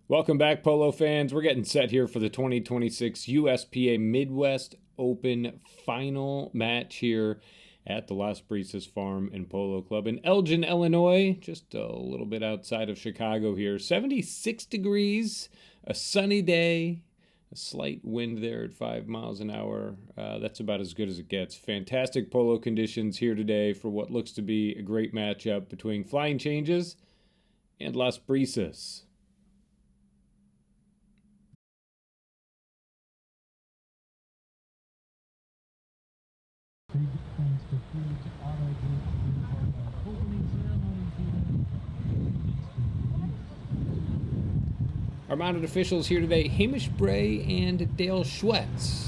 Welcome back, Polo fans. We're getting set here for the 2026 USPA Midwest Open final match here at the Las Brisas Farm and Polo Club in Elgin, Illinois, just a little bit outside of Chicago here. 76 degrees, a sunny day, a slight wind there at 5 miles an hour. That's about as good as it gets. Fantastic polo conditions here today for what looks to be a great matchup between Flying Changes and Las Brisas. Our mounted officials here today, Hamish Bray and Dale Schwetz.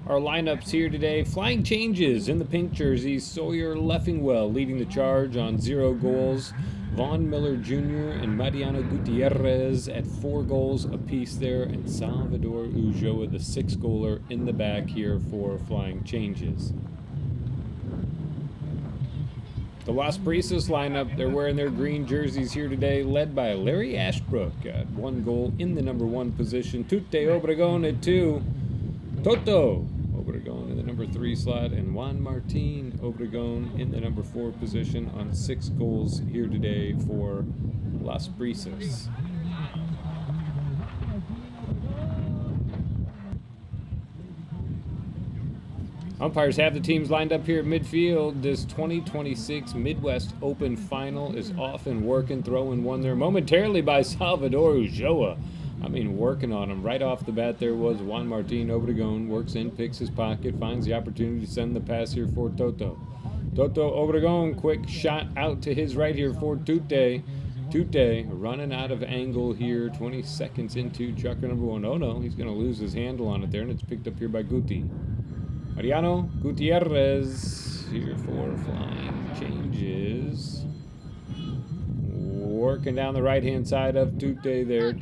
Our lineups here today, Flying Changes in the pink jerseys, Sawyer Leffingwell leading the charge on 0 goals, Vaughn Miller Jr. and Mariano Gutierrez at 4 goals apiece there, and Salvador Ulloa, the 6-goaler, in the back here for Flying Changes. The Las Brisas lineup, they're wearing their green jerseys here today, led by Larry Ashbrook at 1 goal in the number 1 position, Tute Obregon at 2, Toto Obregon in the number 3 slot, and Juan Martin Obregon in the number 4 position on 6 goals here today for Las Brisas. Umpires have the teams lined up here at midfield. This 2026 Midwest Open Final is off and working, throwing one there momentarily by Salvador Ulloa. I mean, working on him right off the bat. There was Juan Martin Obregon, works in, picks his pocket, finds the opportunity to send the pass here for Toto. Toto Obregon, quick shot out to his right here for Tute. Tute running out of angle here, 20 seconds into chukker number 1. Oh no, he's going to lose his handle on it there, and it's picked up here by Guti. Mariano Gutierrez here for Flying Changes. Working down the right-hand side of Tute there.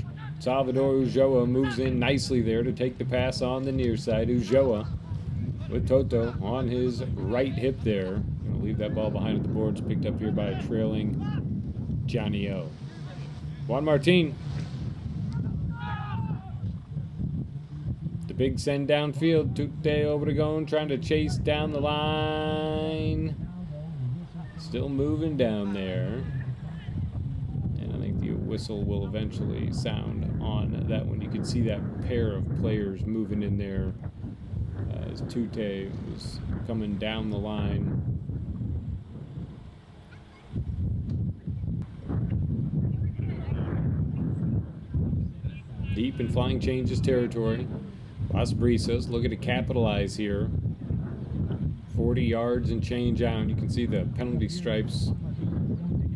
Salvador Ulloa moves in nicely there to take the pass on the near side. Ulloa with Toto on his right hip there. Going to leave that ball behind at the boards, picked up here by a trailing Johnny O. Juan Martin. The big send downfield. Tute Obregon trying to chase down the line. Still moving down there. Whistle will eventually sound on that one. You can see that pair of players moving in there as Tute was coming down the line. Deep in Flying Changes territory. Las Brisas looking to capitalize here. 40 yards and change out. You can see the penalty stripes.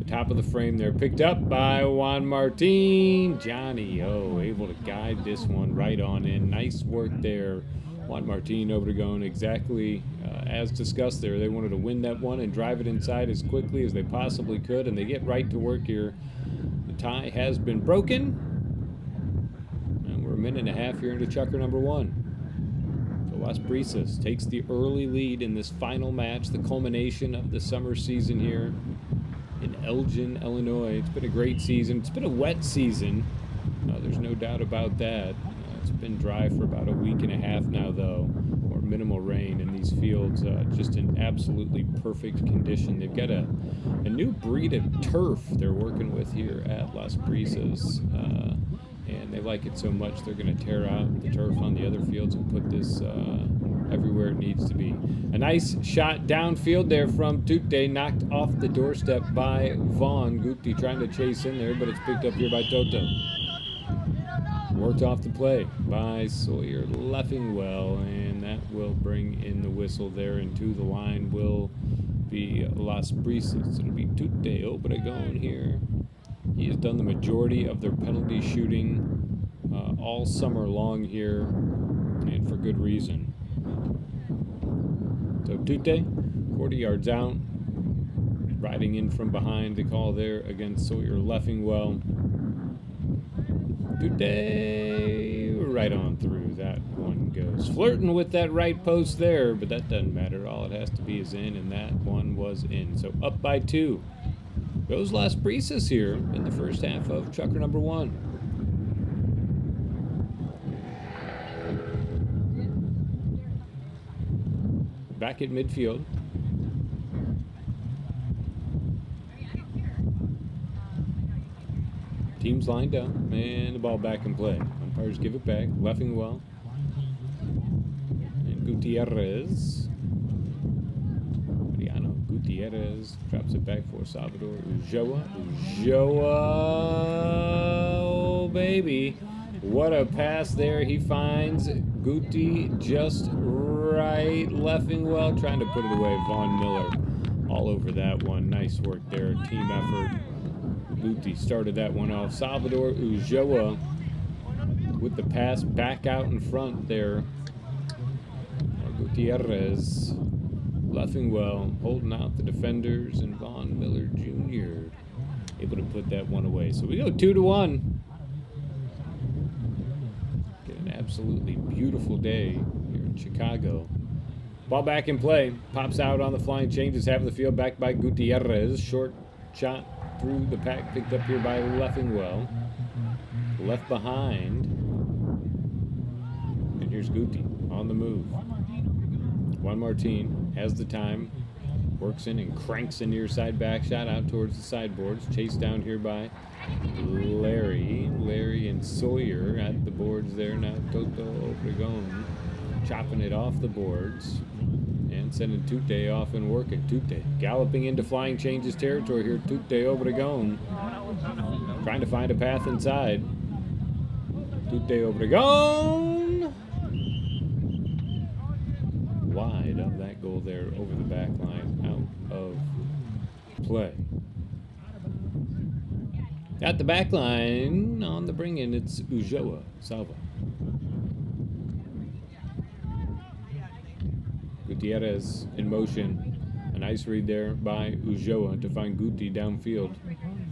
Top of the frame there, picked up by Juan Martin. Johnny O able to guide this one right on in. Nice work there. Juan Martin Obregon, exactly as discussed there. They wanted to win that one and drive it inside as quickly as they possibly could, and they get right to work here. The tie has been broken, and we're a minute and a half here into chukker number 1. So Las Brisas takes the early lead in this final match, the culmination of the summer season here in Elgin, Illinois. It's been a great season. It's been a wet season. There's no doubt about that. It's been dry for about a week and a half now, though, or minimal rain, and these fields just in absolutely perfect condition. They've got a new breed of turf they're working with here at Las Brisas, and they like it so much they're going to tear out the turf on the other fields and put this everywhere it needs to be. A nice shot downfield there from Tute, knocked off the doorstep by Vaughn. Guti trying to chase in there, but it's picked up here by Toto. Worked off the play by Sawyer Leffingwell, and that will bring in the whistle there, and to the line will be Las Brisas. It'll be Tute Obregon here. He has done the majority of their penalty shooting all summer long here, and for good reason. So Tute, 40 yards out, riding in from behind. The call there against Sawyer Leffingwell. Today, right on through. That one goes. Flirting with that right post there, but that doesn't matter. All it has to be is in, and that one was in. So up by 2. Goes Las Brisas here in the first half of chukker number 1. Back at midfield. Teams lined up, and the ball back in play. Umpires give it back. Leffingwell and Gutierrez. Mariano Gutierrez drops it back for Salvador Ulloa. Oh, baby. What a pass there. He finds Guti just right. Leffingwell trying to put it away. Von Miller all over that one. Nice work there. Team effort. Guti started that one off. Salvador Ulloa with the pass back out in front there. Gutierrez. Leffingwell holding out the defenders, and Von Miller Jr. able to put that one away. So we go 2-1. Get an absolutely beautiful day here in Chicago. Ball back in play. Pops out on the flying changes. Half of the field back by Gutierrez. Short shot through the pack, picked up here by Leffingwell. Left behind. And here's Guti on the move. Juan Martin has the time. Works in and cranks a near side back shot out towards the sideboards. Chased down here by Larry. Larry and Sawyer at the boards there. Now Toto Obregon chopping it off the boards. And sending Tute off and working. Tute galloping into flying changes territory here. Tute Obregon trying to find a path inside. Tute Obregon wide of that goal there over the back line, out of play. At the back line on the bring in, it's Ulloa Salva. Gutierrez in motion. A nice read there by Ulloa to find Guti downfield.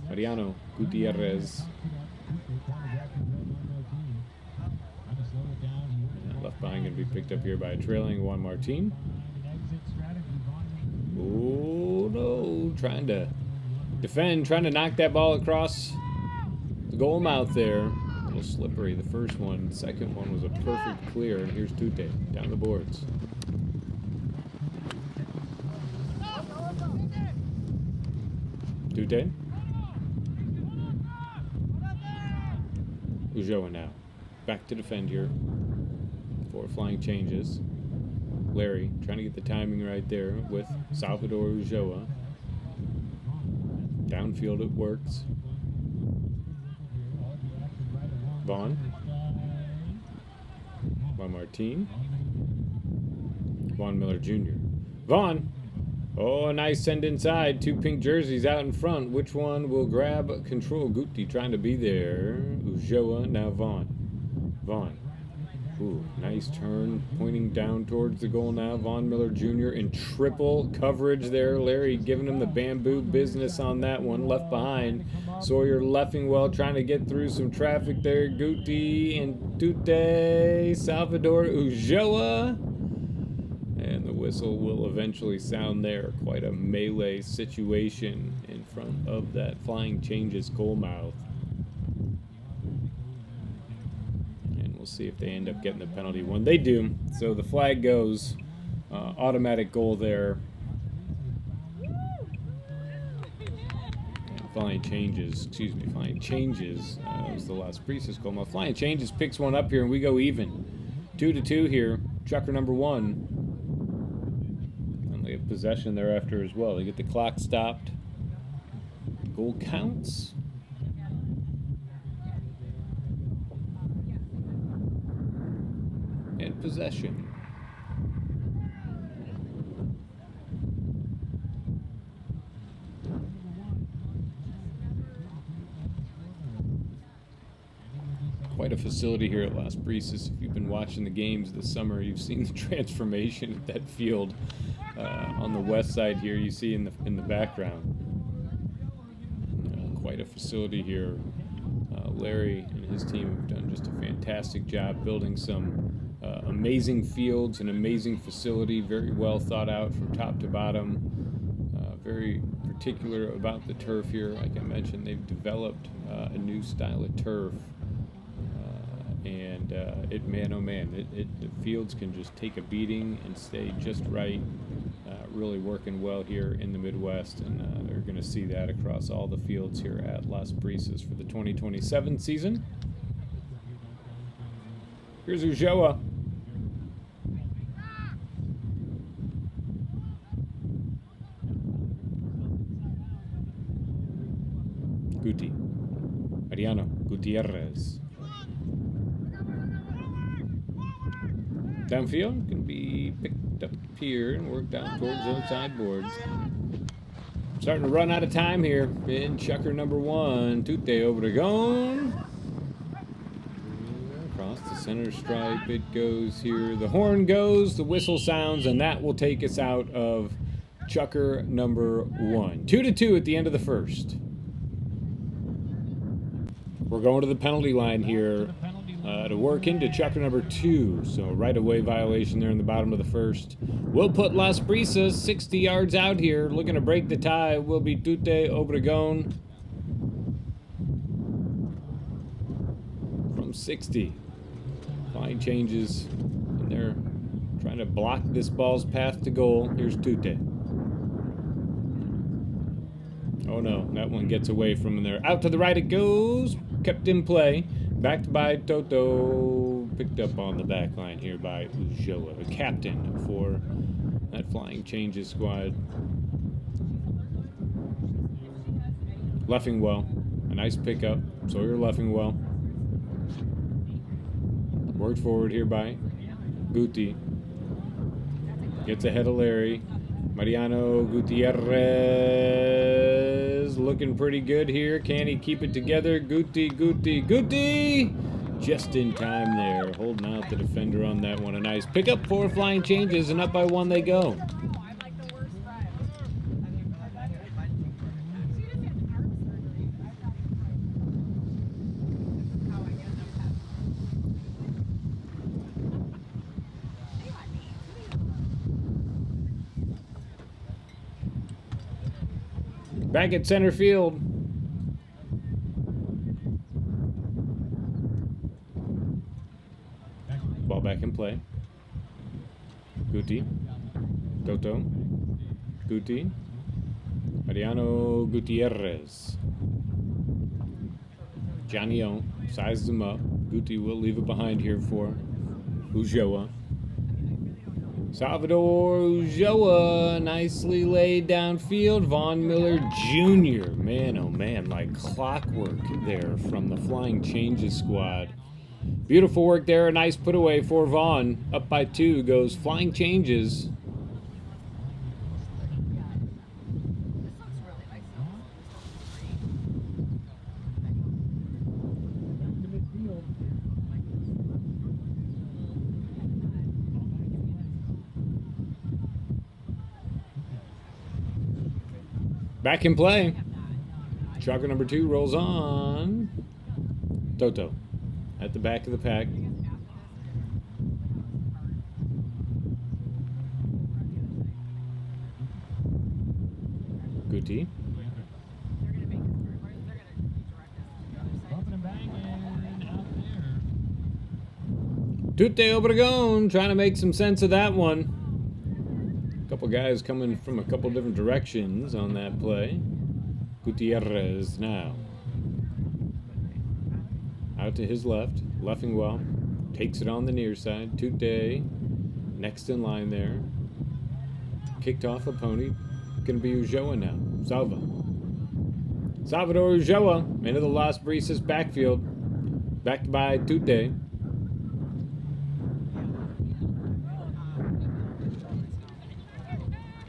Mariano Gutierrez. Left behind going to be picked up here by a trailing Juan Martin. Oh no, trying to defend, trying to knock that ball across the goal mouth there. A little slippery, the first one. The second one was a perfect clear, and here's Tute down the boards. Tute. Ulloa now. Back to defend here. 4 flying changes. Larry trying to get the timing right there with Salvador Ulloa. Downfield it works. Juan Martin. Von Miller Jr. Vaughn. Oh, a nice send inside. 2 pink jerseys out in front. Which one will grab control? Guti trying to be there. Ulloa, now Vaughn. Ooh, nice turn, pointing down towards the goal now. Von Miller Jr. in triple coverage there. Larry giving him the bamboo business on that one. Left behind. Sawyer Leffingwell trying to get through some traffic there. Guti and Tute. Salvador Ulloa. And the whistle will eventually sound there. Quite a melee situation in front of that flying changes goal mouth. We'll see if they end up getting the penalty when they do. So the flag goes. Automatic goal there. And flying changes. It was the Las Brisas goal. Now flying changes picks one up here, and we go even. 2-2 here. Chukker number 1. And they have possession thereafter as well. They get the clock stopped. Goal counts. And possession. Quite a facility here at Las Brisas. If you've been watching the games this summer, you've seen the transformation of that field on the west side here. You see in the background. quite a facility here. Larry and his team have done just a fantastic job building some amazing fields, an amazing facility, very well thought out from top to bottom. Very particular about the turf here. Like I mentioned, they've developed a new style of turf, and man, oh man, the fields can just take a beating and stay just right. Really working well here in the Midwest, and they're going to see that across all the fields here at Las Brisas for the 2027 season. Here's Ulloa. Guti. Mariano Gutierrez. Downfield can be picked up here and worked out towards those sideboards. Starting to run out of time here in chukker number 1. Tute Obregon. Across the center stripe it goes here. The horn goes, the whistle sounds, and that will take us out of chukker number 1. 2-2 at the end of the first. We're going to the penalty line here to work into chukker number 2. So right-of-way violation there in the bottom of the first. We'll put Las Brisas 60 yards out here. Looking to break the tie will be Tute Obregon from 60. Line changes, and they're trying to block this ball's path to goal. Here's Tute. Oh no, that one gets away from him there. Out to the right it goes. Kept in play. Backed by Toto. Picked up on the back line here by Ulloa, the captain for that flying changes squad. Leffingwell. A nice pickup. Sawyer Leffingwell. Worked forward here by Guti. Gets ahead of Larry. Mariano Gutierrez looking pretty good here. Can he keep it together? Guti! Just in time there. Holding out the defender on that one. A nice pickup. 4 flying changes, and up by 1 they go. Back at center field. Ball back in play. Guti. Toto. Guti. Mariano Gutierrez. Johnny O sizes him up. Guti will leave it behind here for Ulloa. Salvador Ulloa, nicely laid downfield. Vaughn Miller Jr., man, oh man, like clockwork there from the flying changes squad. Beautiful work there, a nice put away for Vaughn. Up by 2 goes flying changes. Back in play. Chukker number 2 rolls on. Toto at the back of the pack. Guti. Tute Obregon trying to make some sense of that one. Couple guys coming from a couple different directions on that play. Gutierrez now. Out to his left. Leffingwell takes it on the near side. Tute next in line there. Kicked off a pony. Gonna be Ulloa now. Salvador Ulloa into the Las Brisas backfield. Backed by Tute.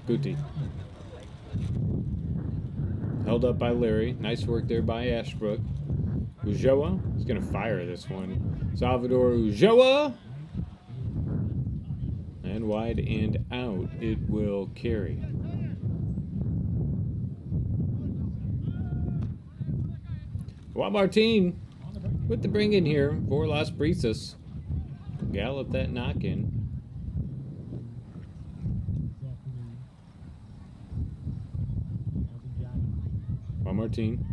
Guti. Held up by Larry. Nice work there by Ashbrook. Ulloa is going to fire this one. Salvador Ulloa. And wide and out it will carry. Juan Martin with the bring in here for Las Brisas. Gallop that knock in. Juan Martin.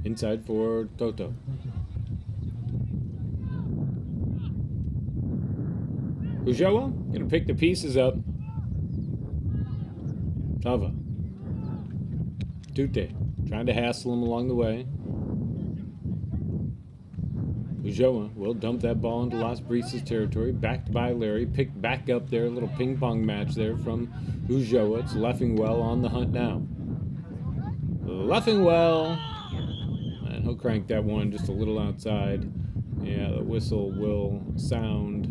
Inside for Toto. Ulloa gonna pick the pieces up. Tava. Tute trying to hassle him along the way. Ulloa will dump that ball into Las Brisas territory. Backed by Larry. Picked back up there. A little ping pong match there from Ulloa. It's Leffingwell on the hunt now. Leffingwell. And he'll crank that one just a little outside. Yeah, the whistle will sound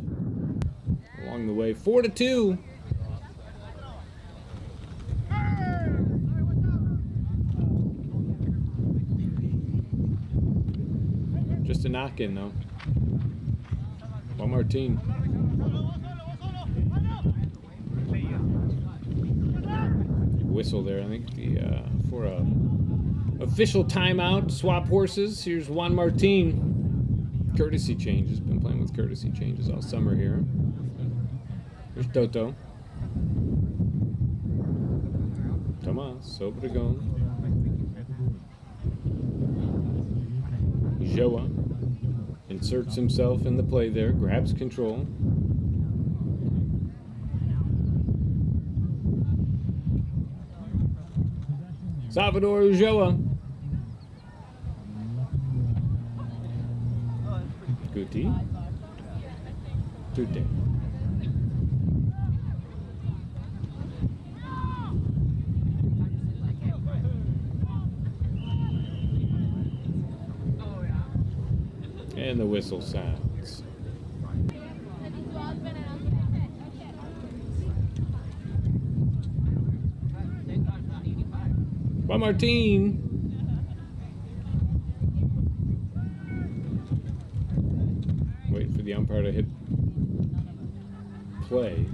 along the way. 4-2. Just a knock in though. Juan Martin. Whistle there, I think, for a official timeout. Swap horses. Here's Juan Martin. Courtesy changes. Been playing with courtesy changes all summer here. Here's Toto. Tomas, Obregon. Joa inserts himself in the play there, grabs control. Salvador Ulloa. Guti. Tute. And the whistle sounds. Juan Martin. Waiting for the umpire to hit play.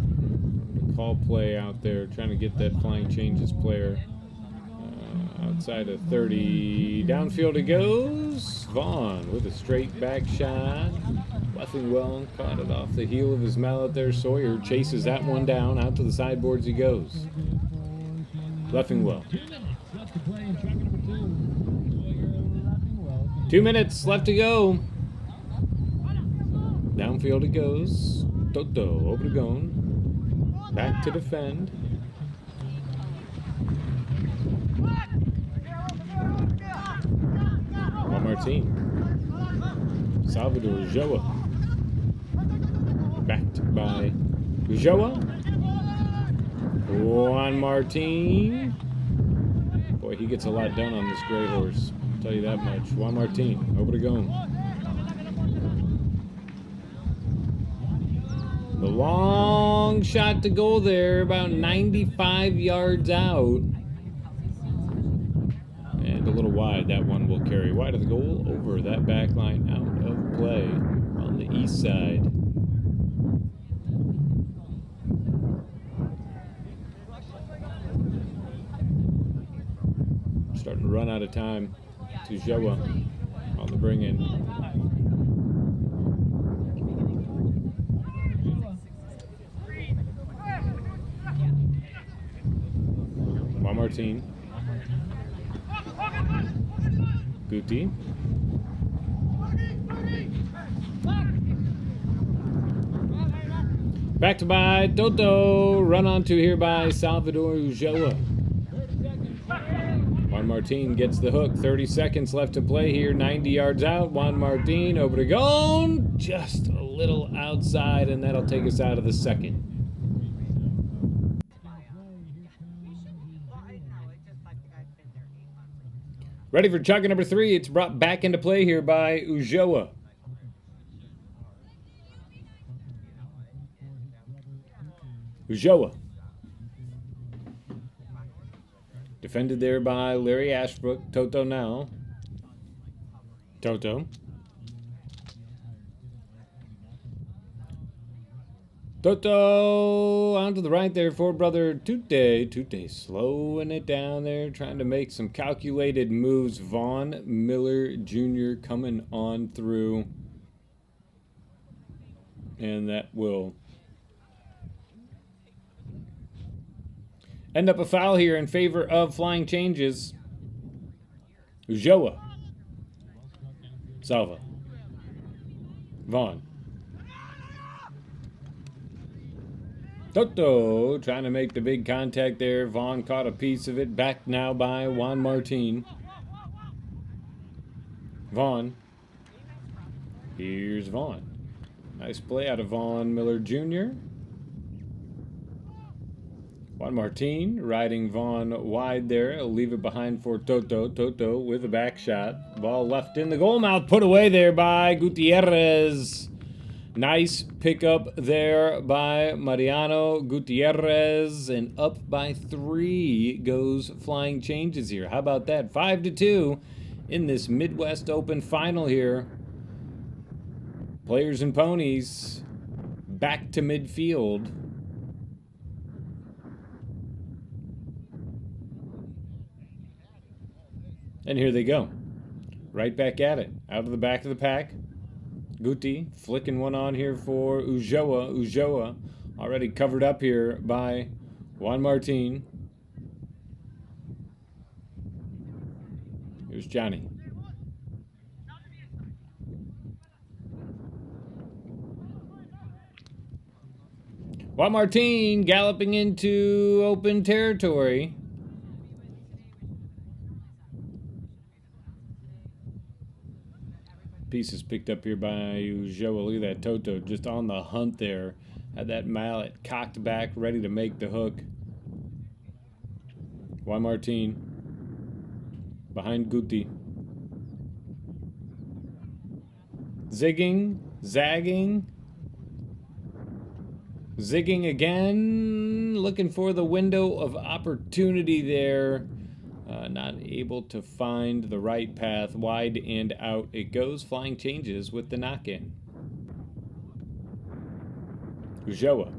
Call play out there, trying to get that flying changes player outside of 30. Downfield it goes. Vaughn with a straight back shot. Leffingwell caught it off the heel of his mallet there. Sawyer chases that one down. Out to the sideboards he goes. Leffingwell. 2 minutes left to go. Downfield it goes. Toto Obregon. Back to defend. Juan Martin. Salvador Ulloa. Backed by Ulloa. Juan Martin. Boy, he gets a lot done on this gray horse. I'll tell you that much. Juan Martin. Obregon. The long shot to goal there, about 95 yards out. And a little wide, that one will carry wide of the goal, over that back line, out of play on the east side. Starting to run out of time to Joa on the bring in. Juan Martin. Guti. Back to by Toto. Run onto here by Salvador Ulloa. Juan Martin gets the hook. 30 seconds left to play here. 90 yards out. Juan Martin. Obregon. Just a little outside, and that'll take us out of the second. Ready for chukker number 3. It's brought back into play here by Ulloa. Ulloa. Defended there by Larry Ashbrook. Toto now. Toto. Toto on to the right there for brother Tute. Tute slowing it down there, trying to make some calculated moves. Vaughn Miller Jr. coming on through. And that will end up a foul here in favor of Flying Changes. Ujoa. Salva. Vaughn. Toto trying to make the big contact there. Vaughn caught a piece of it. Back now by Juan Martin. Vaughn. Here's Vaughn. Nice play out of Vaughn Miller Jr. Juan Martin riding Vaughn wide there. He'll leave it behind for Toto. Toto with a back shot. Ball left in the goal mouth. Put away there by Gutierrez. Nice pickup there by Mariano Gutierrez. And up by 3 goes Flying Changes here. How about that? 5-2 in this Midwest Open final here. Players and ponies back to midfield. And here they go. Right back at it. Out of the back of the pack. Guti flicking one on here for Ujoa. Ujoa already covered up here by Juan Martin. Here's Johnny. Juan Martin galloping into open territory. Pieces picked up here by Ujoa. Look at that Toto just on the hunt there. Had that mallet cocked back, ready to make the hook. Juan Martin behind Guti. Zigging, zagging. Zigging again. Looking for the window of opportunity there. Not able to find the right path. Wide and out it goes. Flying Changes with the knock-in. Ujoa.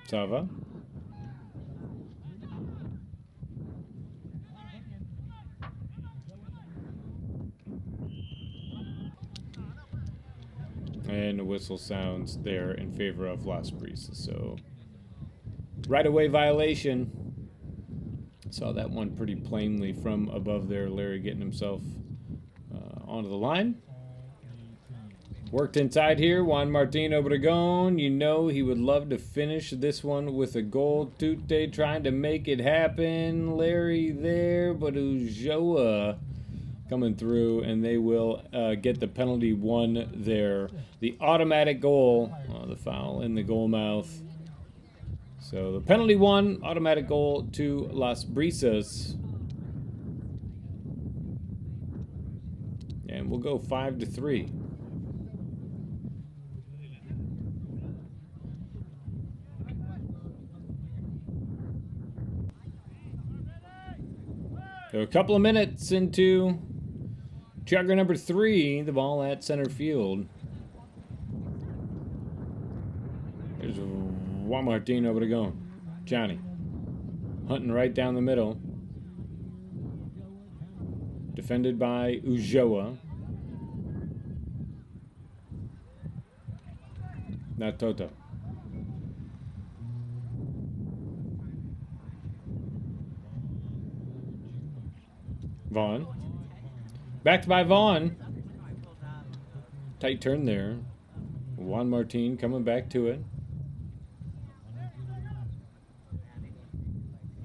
Sava. And the whistle sounds there in favor of Las Brisas. So, right-of-way violation. Saw that one pretty plainly from above there. Larry getting himself onto the line. Worked inside here. Juan Martin Obregon. You know he would love to finish this one with a goal. Tute trying to make it happen. Larry there, but Ujoa coming through, and they will get the penalty one there. The automatic goal. The foul in the goal mouth. So the penalty one, automatic goal to Las Brisas. And we'll go 5-3. So a couple of minutes into chukker number 3, the ball at center field. There's Juan Martin over to go. Johnny. Hunting right down the middle. Defended by Ujoa. Not Toto. Vaughn. Backed by Vaughn. Tight turn there. Juan Martin coming back to it.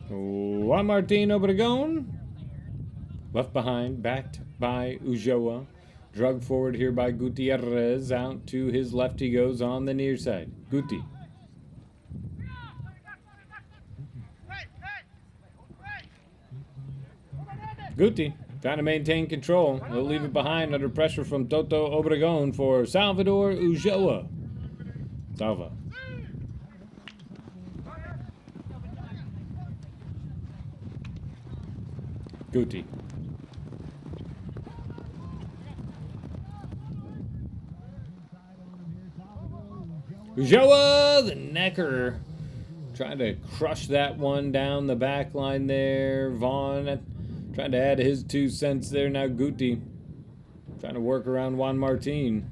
Juan Martin Obregon. Left behind, backed by Ujoa. Drug forward here by Gutierrez. Out to his left he goes on the near side. Guti. Guti trying to maintain control. He'll leave it behind under pressure from Toto Obregon for Salvador Ujoa. Salva. Guti. Ulloa, the necker. Trying to crush that one down the back line there. Vaughn trying to add his 2 cents there. Now Guti trying to work around Juan Martin.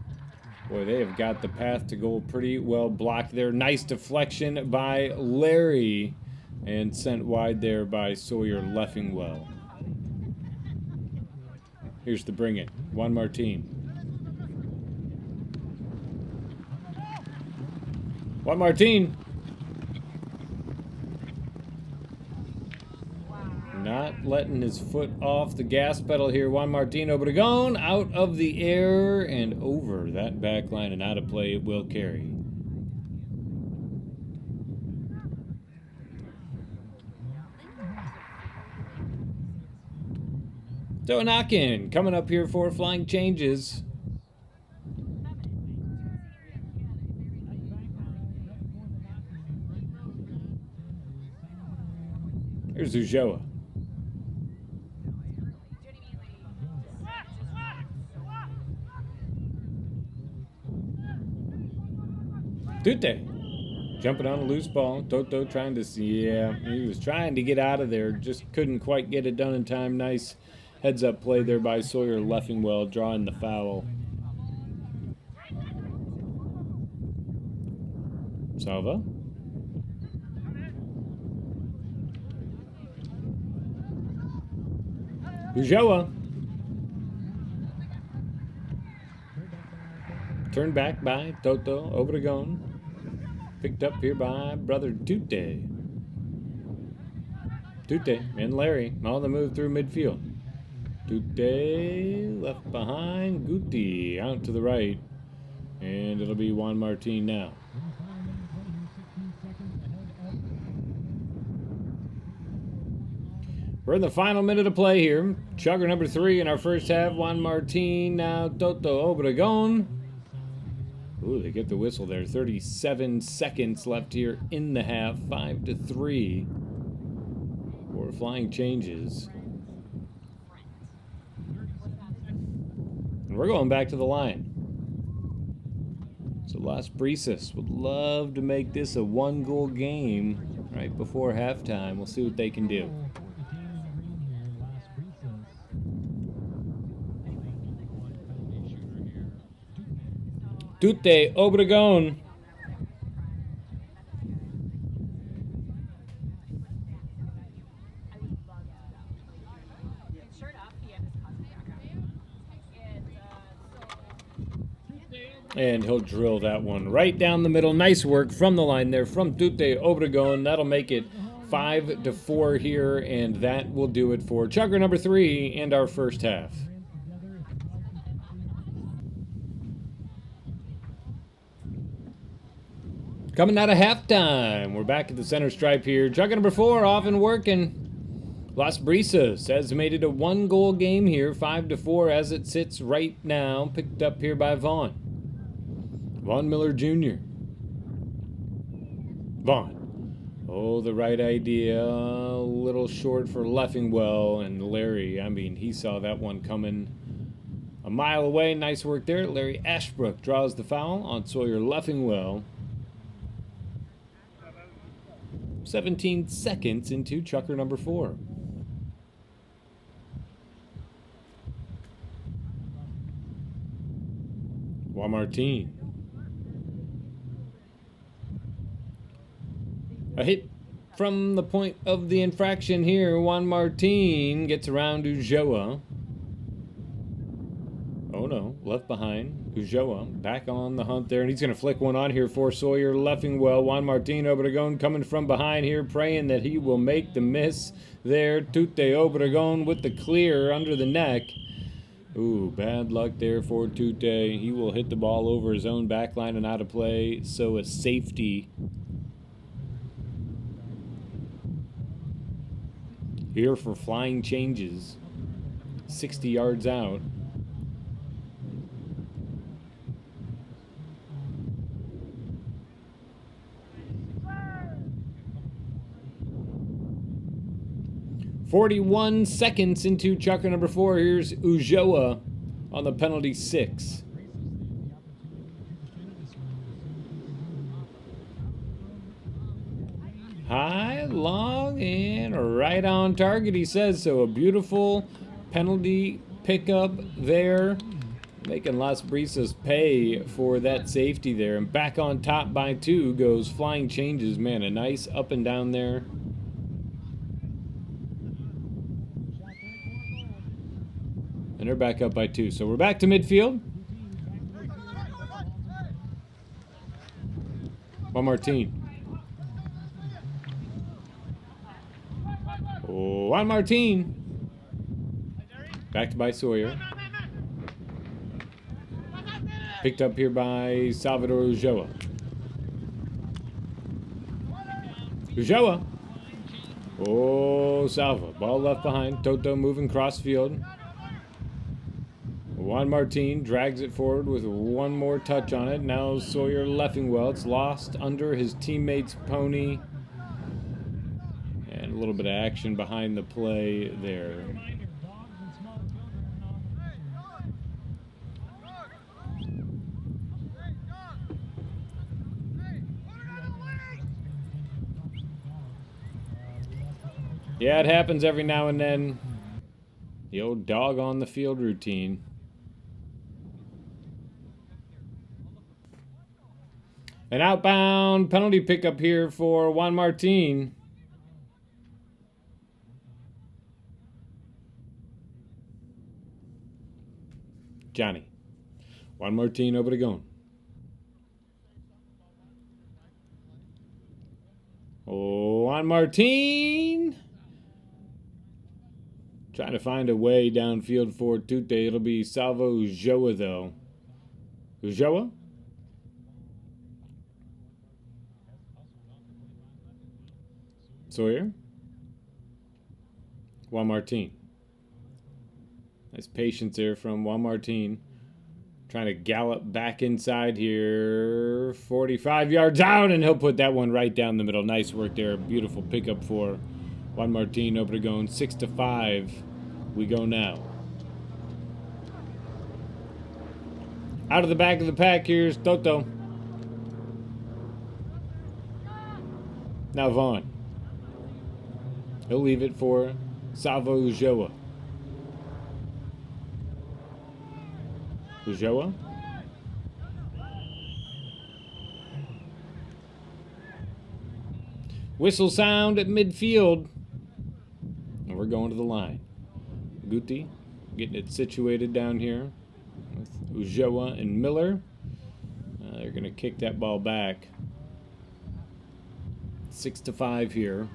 Boy, they have got the path to goal pretty well blocked there. Nice deflection by Larry. And sent wide there by Sawyer Leffingwell. Here's to bring it. Juan Martin. Juan Martin. Not letting his foot off the gas pedal here. Juan Martin Obregon out of the air and over that back line and out of play. It will carry. So a knock-in coming up here for flying changes. Here's Ulloa. Dute jumping on a loose ball. Toto trying to see. Yeah, he was trying to get out of there. Just couldn't quite get it done in time. Nice heads-up play there by Sawyer Leffingwell, drawing the foul. Salva. Ulloa. Turned back by Toto Obregon. Picked up here by brother Tute. Tute and Larry on the move through midfield. Tute left behind. Guti out to the right. And it'll be Juan Martin now. We're in the final minute of play here. Chugger number 3 in our first half. Juan Martin, now Toto Obregon. Ooh, they get the whistle there. 37 seconds left here in the half. 5-3 for flying changes. And we're going back to the line. So Las Brisas would love to make this a 1-goal game right before halftime. We'll see what they can do. Tute Obregon. And he'll drill that one right down the middle. Nice work from the line there from Tute Obregon. That'll make it 5-4 here, and that will do it for Chugger number 3 and our first half. Coming out of halftime, we're back at the center stripe here. Chugger number 4 off and working. Las Brisas has made it a 1-goal game here, 5-4 as it sits right now. Picked up here by Vaughn. Vaughn Miller Jr. Vaughn. Oh, the right idea. A little short for Leffingwell and Larry. I mean, he saw that one coming a mile away. Nice work there. Larry Ashbrook draws the foul on Sawyer Leffingwell. 17 seconds into Chugger number 4. Juan Martin. A hit from the point of the infraction here. Juan Martin gets around Ulloa. Oh no, left behind. Ulloa back on the hunt there, and he's going to flick one on here for Sawyer Leffingwell. Juan Martin Obregon coming from behind here, praying that he will make the miss there. Tute Obregon with the clear under the neck. Ooh, bad luck there for Tute. He will hit the ball over his own back line and out of play, so a safety here for flying changes. 60 yards out. .41 seconds into Chugger number 4. Here's Ulloa on the penalty 6. High, long, and right on target, he says. So a beautiful penalty pickup there, making Las Brisas pay for that safety there. And back on top by 2 goes Flying Changes. Man, a nice up and down there. And they're back up by 2. So we're back to midfield. Juan Martin. Juan Martin. Back to by Sawyer. Picked up here by Salvador Ulloa. Ulloa. Oh, Salva. Ball left behind. Toto moving cross field. Juan Martin drags it forward with one more touch on it. Now Sawyer leffing well. It's lost under his teammate's pony. And a little bit of action behind the play there. Yeah, it happens every now and then. The old dog on the field routine. An outbound penalty pickup here for Juan Martin. Johnny. Juan Martin over to Gone. Oh, Juan Martin. Trying to find a way downfield for Tute. It'll be Salvo Ulloa, though. Ulloa? Sawyer? Juan Martin. Nice patience there from Juan Martin. Trying to gallop back inside here. 45 yards out, and he'll put that one right down the middle. Nice work there. Beautiful pickup for Juan Martin. Over to going 6-5. We go now. Out of the back of the pack, here's Toto. Now Vaughn. He'll leave it for Salvo Ulloa. Ulloa. Whistle sound at midfield. And we're going to the line. Guti getting it situated down here with Ulloa and Miller. They're going to kick that ball back. 6-5 here.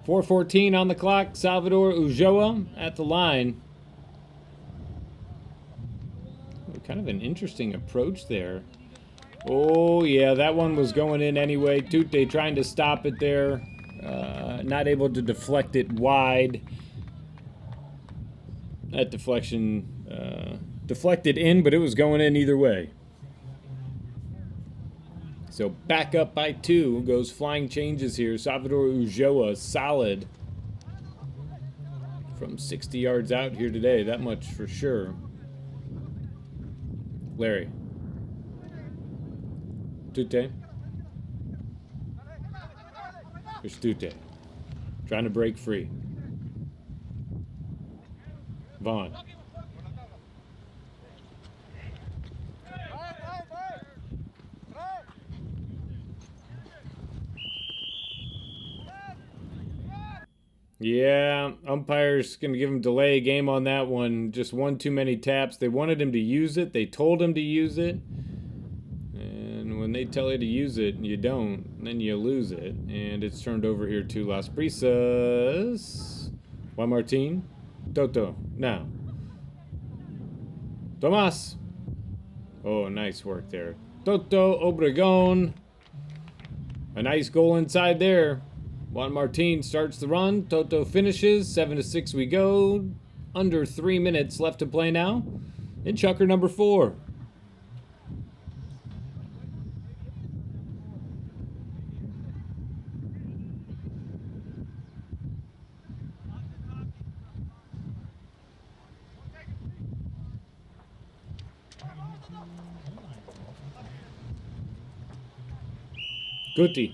.4:14 on the clock. Salvador Ulloa at the line. Kind of an interesting approach there. Oh, yeah, that one was going in anyway. Tute trying to stop it there. Not able to deflect it wide. That deflection deflected in, but it was going in either way. So back up by 2 goes Flying Changes here. Salvador Ulloa, solid. From 60 yards out here today, that much for sure. Larry. Tute. Here's Tute. Trying to break free. Vaughn. Yeah, umpire's going to give him delay a game on that one. Just one too many taps. They wanted him to use it. They told him to use it. And when they tell you to use it and you don't, then you lose it. And it's turned over here to Las Brisas. Juan Martin. Toto. Now. Tomas. Oh, nice work there. Toto Obregon. A nice goal inside there. Juan Martin starts the run. Toto finishes. 7-6 we go. Under 3 minutes left to play now. In chukker number 4. Guti.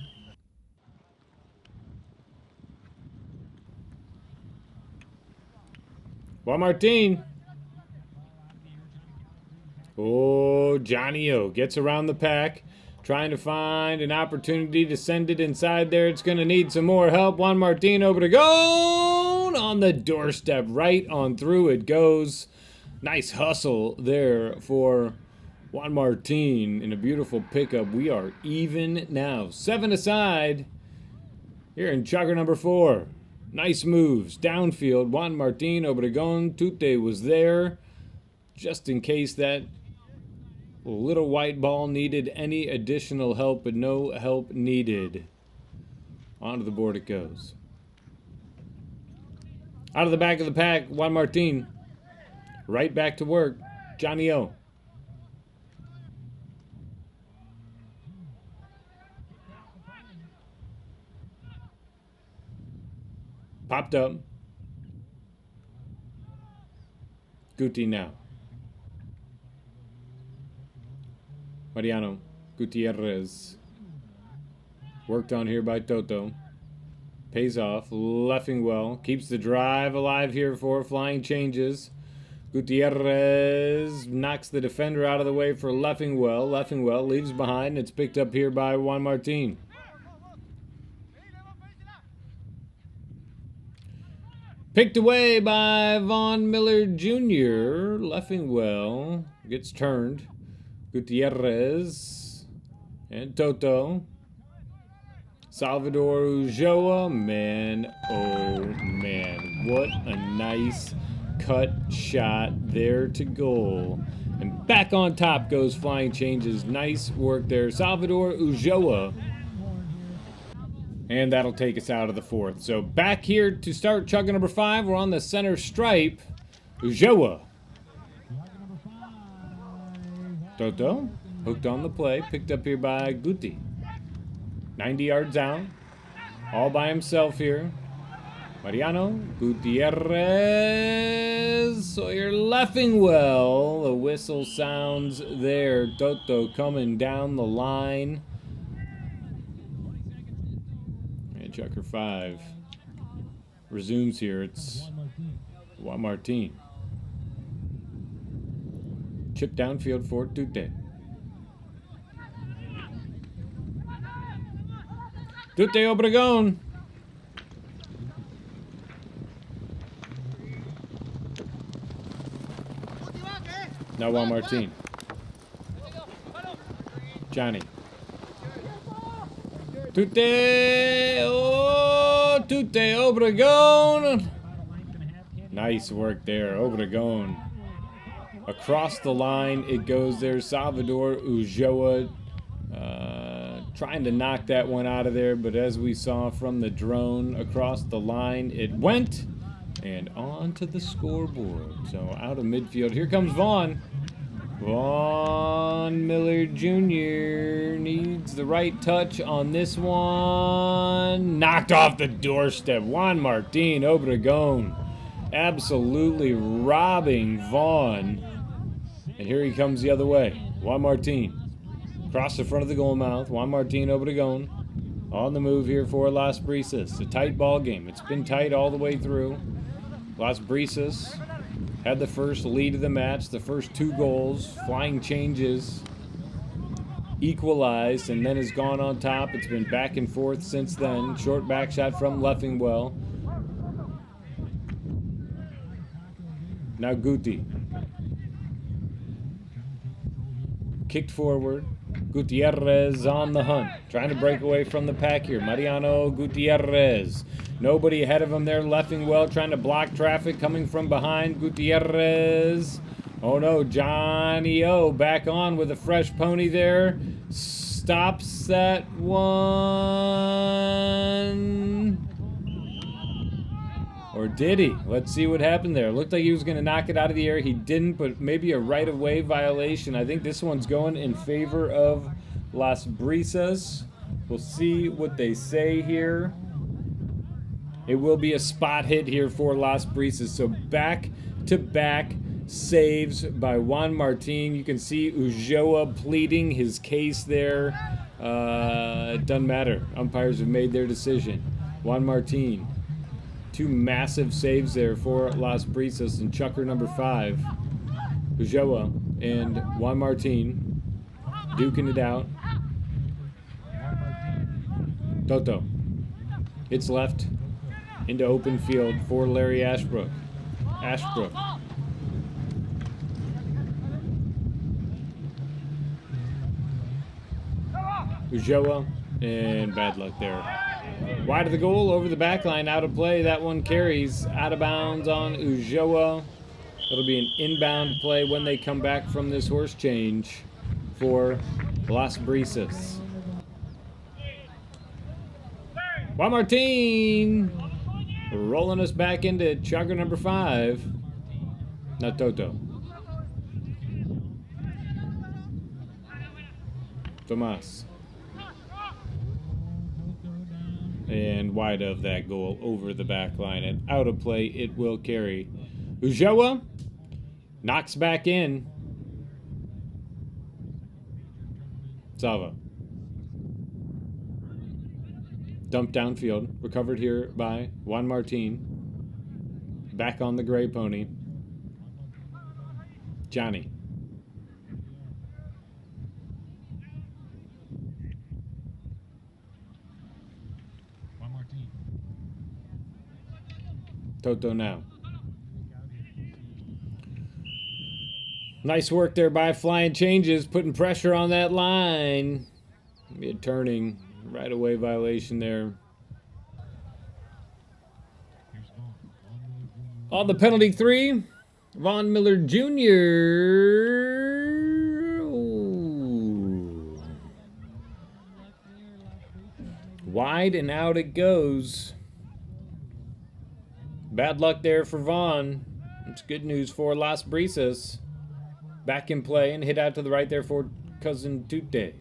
Juan Martin. Oh, Johnny O gets around the pack, trying to find an opportunity to send it inside there. It's going to need some more help. Juan Martin over to go on the doorstep. Right on through it goes. Nice hustle there for Juan Martin in a beautiful pickup. We are even now. 7 aside here in chukker number 4. Nice moves. Downfield. Juan Martin over to go. Tute was there just in case that little white ball needed any additional help, but no help needed. Onto the board it goes. Out of the back of the pack, Juan Martin. Right back to work. Johnny O. Popped up. Guti now. Mariano Gutierrez. Worked on here by Toto. Pays off. Leffingwell keeps the drive alive here for flying changes. Gutierrez knocks the defender out of the way for Leffingwell. Leffingwell leaves behind. It's picked up here by Juan Martin. Picked away by Von Miller Jr. Leffingwell gets turned. Gutierrez and Toto. Salvador Ulloa. Man, oh man. What a nice cut shot there to goal. And back on top goes flying changes. Nice work there. Salvador Ulloa. And that'll take us out of the 4th. So back here to start chukker number 5. We're on the center stripe. Ulloa. Toto. Hooked on the play. Picked up here by Guti. 90 yards out. All by himself here. Mariano Gutierrez. Sawyer Leffingwell. The whistle sounds there. Toto coming down the line. Chukker 5 resumes here. It's Juan Martin. Chip downfield for Tute. Tute Obregon. Now Juan Martin. Johnny. Tute, oh, Tute Obregon. Nice work there, Obregon. Across the line it goes there. Salvador Ulloa trying to knock that one out of there, but as we saw from the drone, across the line it went and onto the scoreboard. So out of midfield, here comes Vaughn. Von Miller Jr. needs the right touch on this one. Knocked off the doorstep. Juan Martin Obregon absolutely robbing Vaughn. And here he comes the other way. Juan Martin across the front of the goal mouth. Juan Martin Obregon on the move here for Las Brisas. A tight ball game. It's been tight all the way through. Las Brisas had the first lead of the match, the first 2 goals, flying changes, equalized, and then has gone on top. It's been back and forth since then. Short back shot from Leffingwell. Now Guti. Kicked forward. Gutierrez on the hunt. Trying to break away from the pack here. Mariano Gutierrez. Nobody ahead of him there. Leffingwell trying to block traffic coming from behind. Gutierrez. Oh no, Johnny O back on with a fresh pony there. Stops that one. Or did he? Let's see what happened there. Looked like he was going to knock it out of the air. He didn't, but maybe a right-of-way violation. I think this one's going in favor of Las Brisas. We'll see what they say here. It will be a spot hit here for Las Brisas. So back-to-back saves by Juan Martin. You can see Ulloa pleading his case there. It doesn't matter. Umpires have made their decision. Juan Martin. 2 massive saves there for Las Brisas, and chukker number 5. Ulloa and Juan Martin duking it out. Toto. It's left into open field for Larry Ashbrook. Ashbrook. Ulloa, and bad luck there. Wide of the goal, over the back line, out of play. That one carries out of bounds on Ulloa. It'll be an inbound play when they come back from this horse change for Las Brisas. Juan Martin rolling us back into chukker number 5. Not Toto. Tomas. And wide of that goal, over the back line and out of play. It will carry. Ulloa knocks back in. Salva. Dumped downfield. Recovered here by Juan Martin. Back on the gray pony. Johnny. Toto now. Nice work there by Flying Changes, putting pressure on that line. Be a turning right away violation there. On the penalty 3, Von Miller Jr. Ooh. Wide and out it goes. Bad luck there for Vaughn. It's good news for Las Brisas. Back in play and hit out to the right there for Cousin Tute.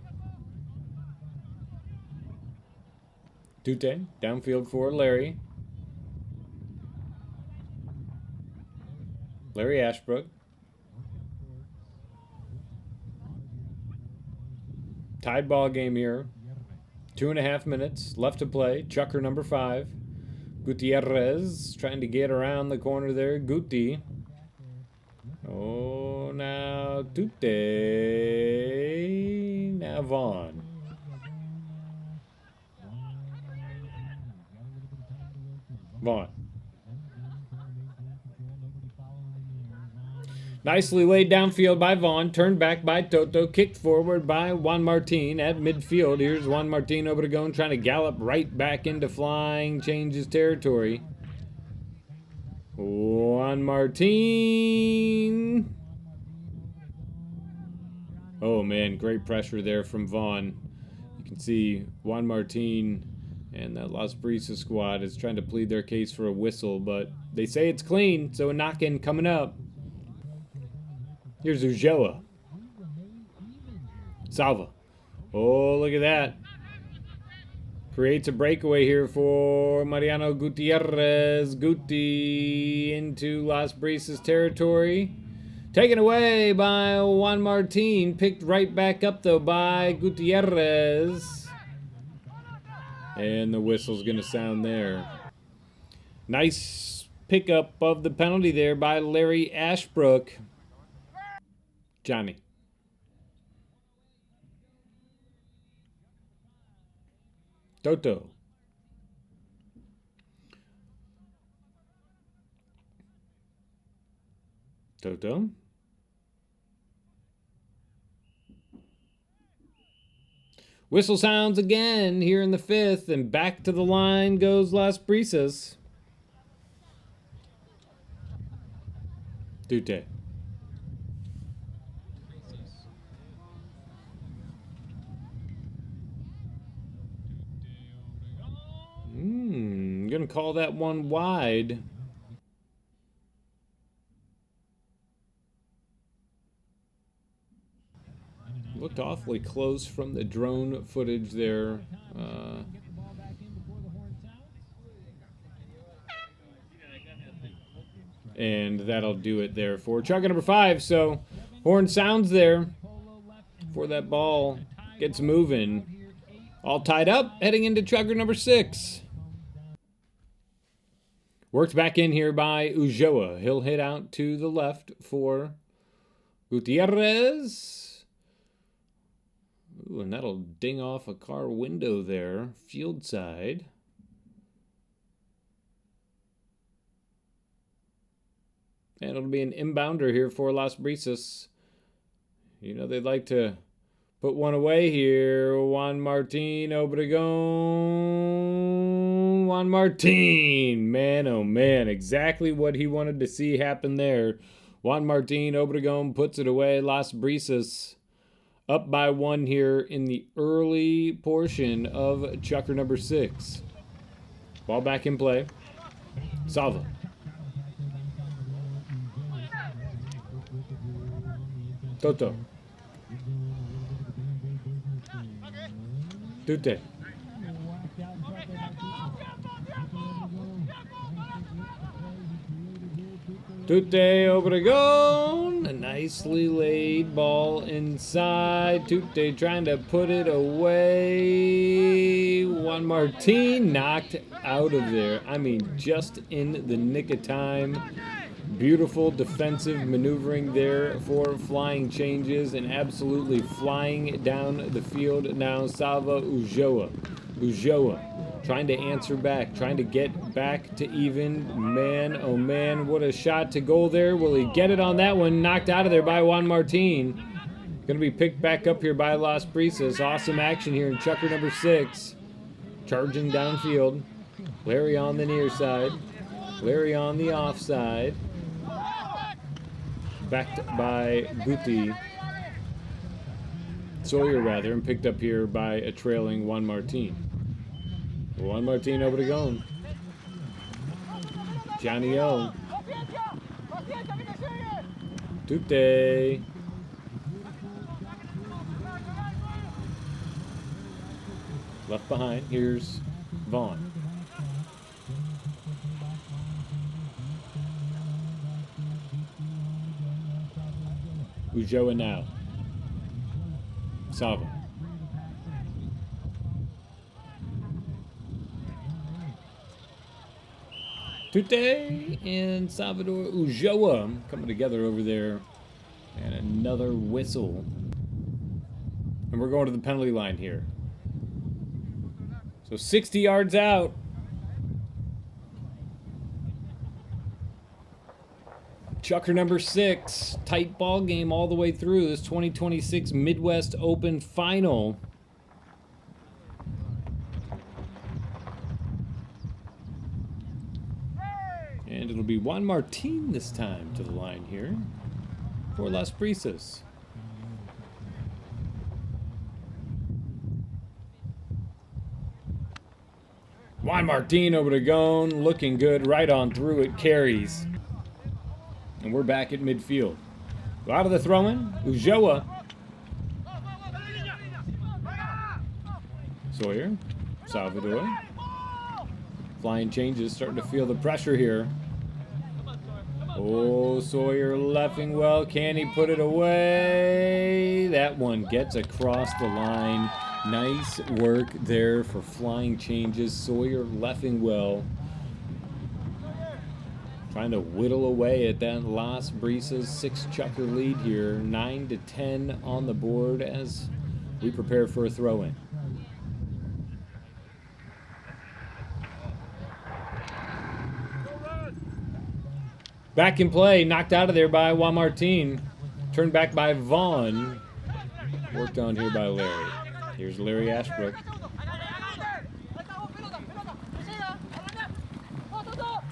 Tute, downfield for Larry. Larry Ashbrook. Tied ball game here. 2.5 minutes left to play. Chukker number 5. Gutierrez trying to get around the corner there. Guti. Oh, now Tute. Now Vaughn. Vaughn. Nicely laid downfield by Vaughn. Turned back by Toto. Kicked forward by Juan Martin at midfield. Here's Juan Martin over to go and trying to gallop right back into Flying Changes territory. Juan Martin. Oh, man. Great pressure there from Vaughn. You can see Juan Martin and that Las Brisas squad is trying to plead their case for a whistle, but they say it's clean, so a knock-in coming up. Here's Ulloa. Salva. Oh, look at that. Creates a breakaway here for Mariano Gutierrez. Guti into Las Brisas territory. Taken away by Juan Martin. Picked right back up, though, by Gutierrez. And the whistle's going to sound there. Nice pickup of the penalty there by Larry Ashbrook. Johnny. Toto. Toto. Whistle sounds again here in the 5th, and back to the line goes Las Brisas. Tute. I'm going to call that one wide. Looked awfully close from the drone footage there. And that'll do it there for chukker number 5. So horn sounds there before that ball gets moving. All tied up, heading into chukker number 6. Worked back in here by Ulloa. He'll hit out to the left for Gutierrez. Ooh, and that'll ding off a car window there, field side. And it'll be an inbounder here for Las Brisas. You know, they'd like to put one away here. Juan Martin Obregon. Juan Martin. Man, oh man. Exactly what he wanted to see happen there. Juan Martin Obregon puts it away. Las Brisas up by 1 here in the early portion of chukker number 6. Ball back in play. Salva. Toto. Tute. Tute Obregon. A nicely laid ball inside. Tute trying to put it away. Juan Martin knocked out of there. I mean, just in the nick of time. Beautiful defensive maneuvering there for flying changes and absolutely flying down the field now. Salva Ulloa. Ulloa trying to answer back, trying to get back to even. Man, oh man, what a shot to goal there. Will he get it on that one? Knocked out of there by Juan Martin. Going to be picked back up here by Las Brisas. Awesome action here in chukker number 6. Charging downfield. Larry on the near side. Larry on the offside. Backed by Guti. Sawyer, rather, and picked up here by a trailing Juan Martin. Juan Martin Obregon. Johnny O. Tute. Left behind. Here's Vaughn. Ulloa now. Salva. Tute and Salvador Ulloa coming together over there. And another whistle. And we're going to the penalty line here. So 60 yards out. Chukker number 6, tight ball game all the way through this 2026 Midwest Open Final. And it'll be Juan Martin this time to the line here for Las Brisas. Juan Martin Obregon looking good right on through. It carries. And we're back at midfield. Out of the throw-in, Ulloa. Sawyer, Salvador. Flying changes, starting to feel the pressure here. Oh, Sawyer leffing well. Can he put it away? That one gets across the line. Nice work there for flying changes. Sawyer leffing well. Trying to whittle away at that Las Brisas 6 chukker lead here. 9-10 on the board as we prepare for a throw-in. Back in play, knocked out of there by Juan Martin. Turned back by Vaughn. Worked on here by Larry. Here's Larry Ashbrook.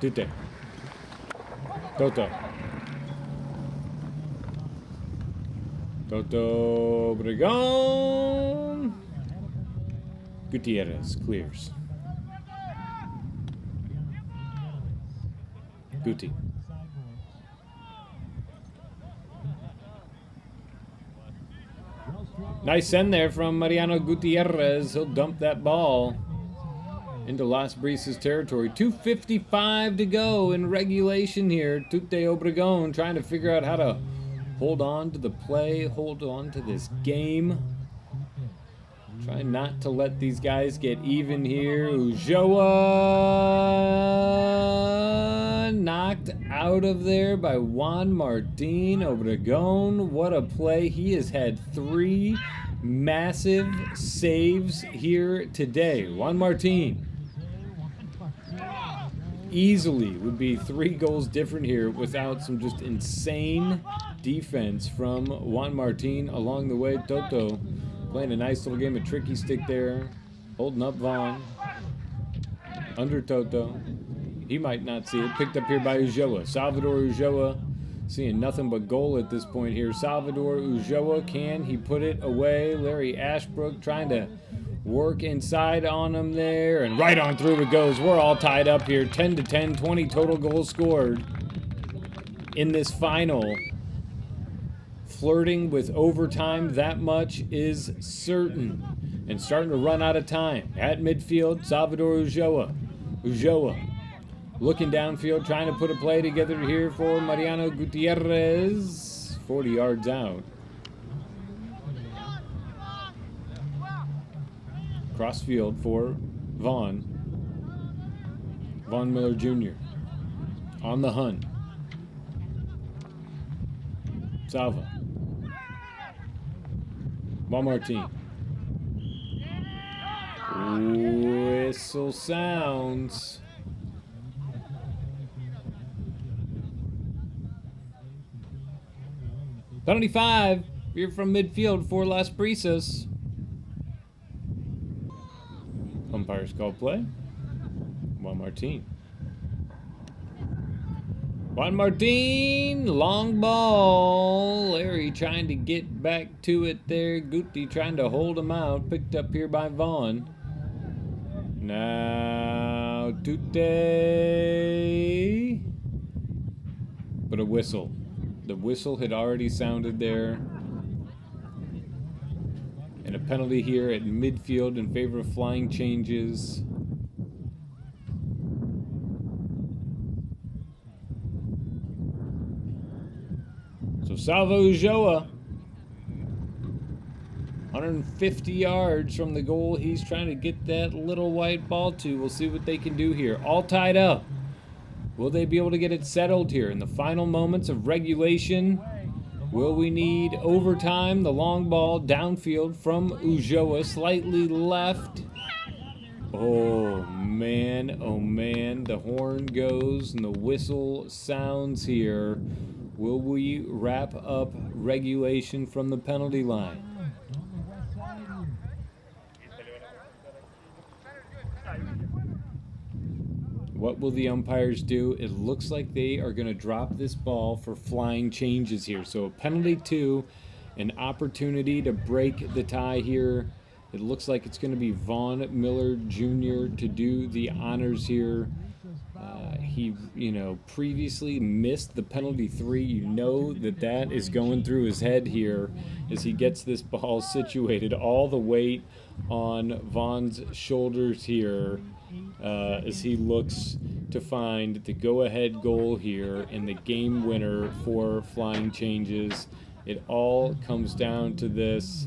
Tute. Toto. Toto Obregon. Gutierrez clears. Guti. Nice send there from Mariano Gutierrez. He'll dump that ball. into Las Brisas territory. 2:55 to go in regulation here. Tute Obregon trying to figure out how to hold on to the play, hold on to this game. Trying not to let these guys get even here. Ulloa knocked out of there by Juan Martin Obregon. What a play. He has had 3 massive saves here today. Juan Martin easily would be 3 goals different here without some just insane defense from Juan Martin along the way. Toto playing a nice little game of tricky stick there, holding up Vaughn. Under Toto. He might not see it. Picked up here by Ulloa. Salvador Ulloa seeing nothing but goal at this point here. Salvador Ulloa, can he put it away? Larry Ashbrook trying to work inside on him there, and right on through it goes. We're all tied up here. 10-10, 20 total goals scored in this final. Flirting with overtime, that much is certain. And starting to run out of time. At midfield, Salvador Ulloa. Ulloa looking downfield, trying to put a play together here for Mariano Gutierrez. 40 yards out. Crossfield for Vaughn. Vaughn Miller Jr. on the hunt. Salva. Juan Martin. Whistle sounds. Penalty 5 here from midfield for Las Brisas. Umpires call play. Juan Martin. Juan Martin, long ball. Larry trying to get back to it there. Guti trying to hold him out. Picked up here by Vaughn. Now, Tute. But a whistle. The whistle had already sounded there. And a penalty here at midfield in favor of flying changes. So Salvo Ulloa, 150 yards from the goal. He's trying to get that little white ball to. We'll see what they can do here. All tied up. Will they be able to get it settled here in the final moments of regulation? Will we need overtime? The long ball downfield from Ulloa, slightly left. Oh man, the horn goes and the whistle sounds here. Will we wrap up regulation from the penalty line? What will the umpires do? It looks like they are going to drop this ball for flying changes here. So a penalty 2, an opportunity to break the tie here. It looks like it's going to be Vaughn Miller Jr. to do the honors here. He, previously missed the penalty 3. You know that is going through his head here as he gets this ball situated. All the weight on Vaughn's shoulders here as he looks to find the go-ahead goal here and the game winner for flying changes. It all comes down to this.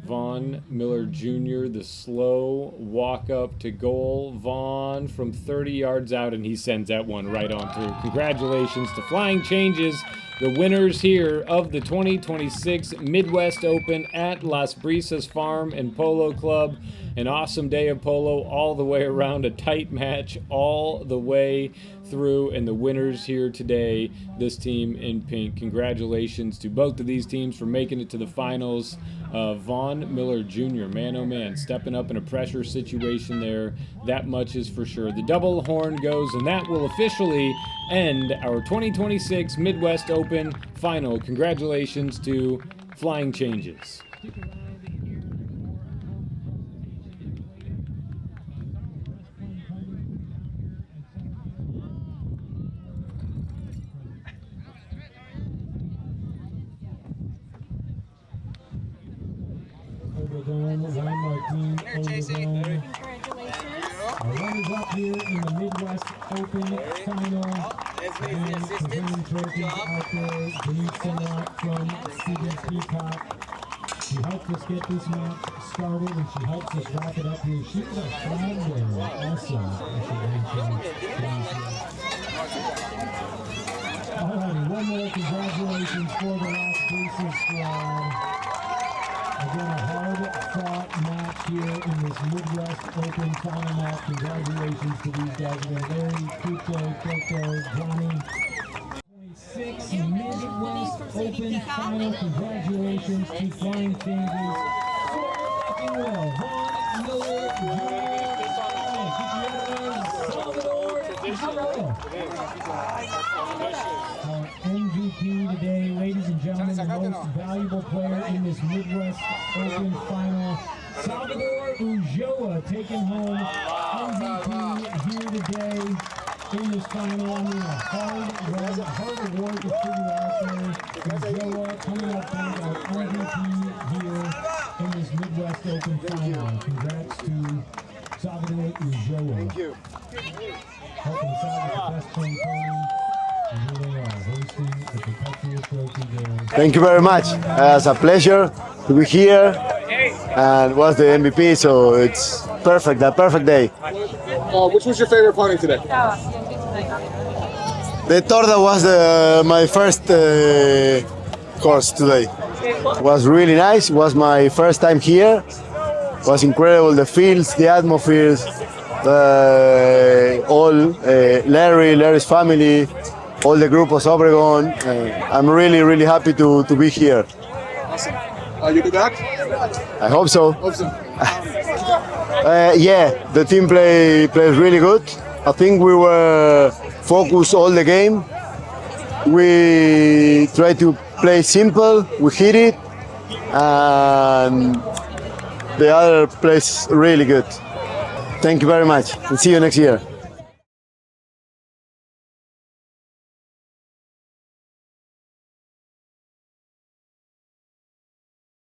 Vaughn Miller Jr., the slow walk up to goal. Vaughn from 30 yards out, and he sends that one right on through. Congratulations to Flying Changes, the winners here of the 2026 Midwest Open at Las Brisas Farm and Polo Club. An awesome day of polo all the way around, a tight match all the way through, and the winners here today, this team in pink. Congratulations to both of these teams for making it to the finals. Vaughn Miller Jr., man oh man, stepping up in a pressure situation there. That much is for sure. The double horn goes, and that will officially end our 2026 Midwest Open final. Congratulations to Flying Changes. Congratulations. Runners up here in the Midwest Open Final. And presenting trophies out there. Denise Sinlock from CD Peacock. She helped us get this match started, and she helps us wrap it up here. She was a flag bearer also. Alrighty, one more congratulations for the last Brisas squad. Again, a hard-fought match here in this Midwest Open final match. Congratulations to these guys. Again, Larry, Kuto, Coco, Johnny. 26 Midwest Open final. Congratulations to Flying Changes. So rocking well. Vaughn Miller, our MVP today, ladies and gentlemen, the most valuable player in this Midwest Open final, Salvador Ulloa, taking home MVP here today in this final. I mean, a hard award to figure out there. Ulloa coming up being our MVP here in this Midwest Open final. Congrats to Salvador Ulloa. Thank you. Helping us out with the best playing pony. And here they are, hosting the perpetual trophy there. Thank you very much. It's a pleasure to be here and was the MVP, so it's perfect, a perfect day. Which was your favorite pony today? The Torda was my first course today. It was really nice. It was my first time here. It was incredible, the fields, the atmospheres, all Larry's family, all the group of Obregon. I'm really happy to be here. Awesome. You'll be back? I hope so. Hope so. Yeah, the team plays really good. I think we were focused all the game. We tried to play simple, we hit it, and the other plays really good. Thank you very much, and see you next year.